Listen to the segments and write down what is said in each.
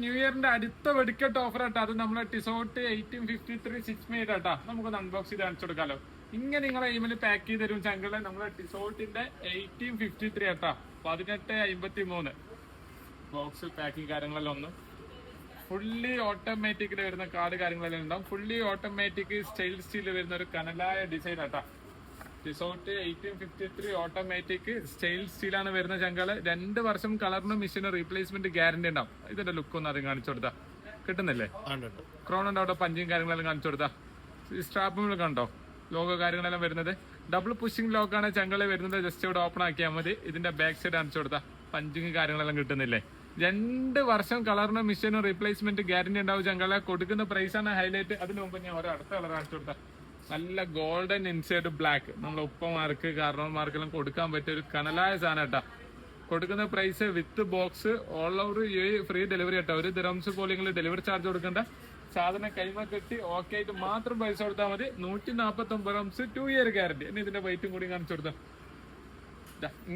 New ഇയറിന്റെ അടുത്ത വെടിക്കെട്ട് offer ആട്ടോ. അത് നമ്മളെ ടിസോട്ട് 1853 6 മെയ്ഡ് ആട്ടാ. നമുക്കൊന്ന് അൺബോക്സ് ചെയ്ത് കാണിച്ചു കൊടുക്കാലോ. ഇങ്ങനെ നിങ്ങളെ ഇമെയിൽ പാക്ക് ചെയ്ത് തരും ചങ്കളെ. നമ്മളെ ടിസോട്ടിന്റെ 1853 ആട്ടാ, 1853 ബോക്സ് പാക്കിംഗ് കാര്യങ്ങളെല്ലാം ഒന്ന് ഫുള്ളി ഓട്ടോമാറ്റിക്കിൽ വരുന്ന കാർഡ് കാര്യങ്ങളെല്ലാം ഉണ്ടാവും. ഫുള്ളി ഓട്ടോമാറ്റിക് സ്റ്റൈൽ സ്റ്റീൽ വരുന്ന ഒരു കനലായ ഡിസൈൻ ആട്ടാ. ടിസോട്ട് 1853 ഓട്ടോമാറ്റിക് സ്റ്റൈൽ സ്റ്റീലാണ് വരുന്ന ചങ്കള്. 2 വർഷം കളറിനും മെഷീനും റീപ്ലേസ്മെന്റ് ഗ്യാരണ്ടി ഉണ്ടാവും. ഇതിന്റെ ലുക്ക് ഒന്ന് ആദ്യം കാണിച്ചു കൊടുത്താ കിട്ടുന്നില്ലേ? ക്രോണുണ്ട് അവിടെ, പഞ്ചും കാര്യങ്ങളെല്ലാം കാണിച്ചു കൊടുത്താ. സ്ട്രാപ്പുകൾ കണ്ടോ, ലോഗോ കാര്യങ്ങളെല്ലാം വരുന്നത്. ഡബിൾ പുഷിംഗ് ലോക്കാണ് ചങ്കള് വരുന്നത്. ജസ്റ്റ് ഇവിടെ ഓപ്പൺ ആക്കിയാൽ മതി. ഇതിന്റെ ബാക്ക് സൈഡ് കാണിച്ചു കൊടുത്താ പഞ്ചിങ് കാര്യങ്ങളെല്ലാം കിട്ടുന്നില്ലേ? 2 വർഷം കളറിനും മെഷീനും റീപ്ലേസ്മെന്റ് ഗ്യാരണ്ടി ഉണ്ടാവും ചങ്കളെ. കൊടുക്കുന്ന പ്രൈസാണ് ഹൈലൈറ്റ്. അതിന് മുമ്പ് ഞാൻ ഒരു അടുത്ത കളർ കാണിച്ചു കൊടുത്താ. നല്ല ഗോൾഡൻ ഇൻസൈഡ് ബ്ലാക്ക്, നമ്മളെ ഉപ്പമാർക്ക് കാരണവന്മാർക്കെല്ലാം കൊടുക്കാൻ പറ്റിയ ഒരു കനലായ സാധനം കേട്ടാ. കൊടുക്കുന്ന price with box all over free delivery കേട്ടോ. 1 ദിറംസ് പോലും നിങ്ങൾ ഡെലിവറി ചാർജ് കൊടുക്കണ്ട. സാധനം കൈമ കെട്ടി ഓക്കെ ആയിട്ട് മാത്രം പൈസ കൊടുത്താൽ മതി. 149 ദിറംസ് 2 ഇയർ ഗ്യാരണ്ടി. ഇനി ഇതിന്റെ വെയിറ്റും കൂടി കാണിച്ചു കൊടുത്താ.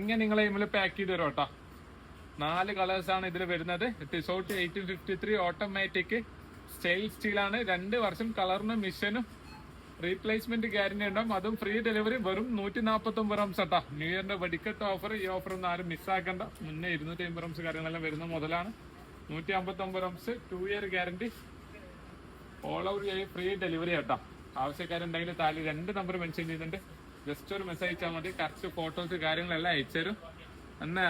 ഇങ്ങനെ നിങ്ങളെ ഇമെയിൽ പാക്ക് ചെയ്ത് തരും കേട്ടോ. 4 കളേഴ്സാണ് ഇതിൽ വരുന്നത്. Tissot 1853 automatic style സ്റ്റീലാണ്. 2 വർഷം കളറിനും മിഷനും റീപ്ലേസ്മെന്റ് ഗ്യാരണ്ടി ഉണ്ടാവും. അതും ഫ്രീ ഡെലിവറി. വെറും 149 റംസ് കേട്ടാ. ന്യൂ ഇയറിന്റെ വെടിക്കെട്ട് ഓഫർ. ഈ ഓഫർ ഒന്നും ആരും മിസ്സാക്കണ്ട. മുന്നേ 250 റംസ് കാര്യങ്ങളെല്ലാം വരുന്ന മുതലാണ്. 159 rums 2 year guarantee. All over free delivery കേട്ടാ. ആവശ്യക്കാരുണ്ടെങ്കിൽ താഴെ 2 നമ്പർ മെൻഷൻ ചെയ്യുന്നുണ്ട്. ജസ്റ്റ് ഒരു മെസ്സേജ് അയച്ചാൽ മതി. കറക്റ്റ് ഫോട്ടോസ് കാര്യങ്ങളെല്ലാം അയച്ചുതരും. എന്നാ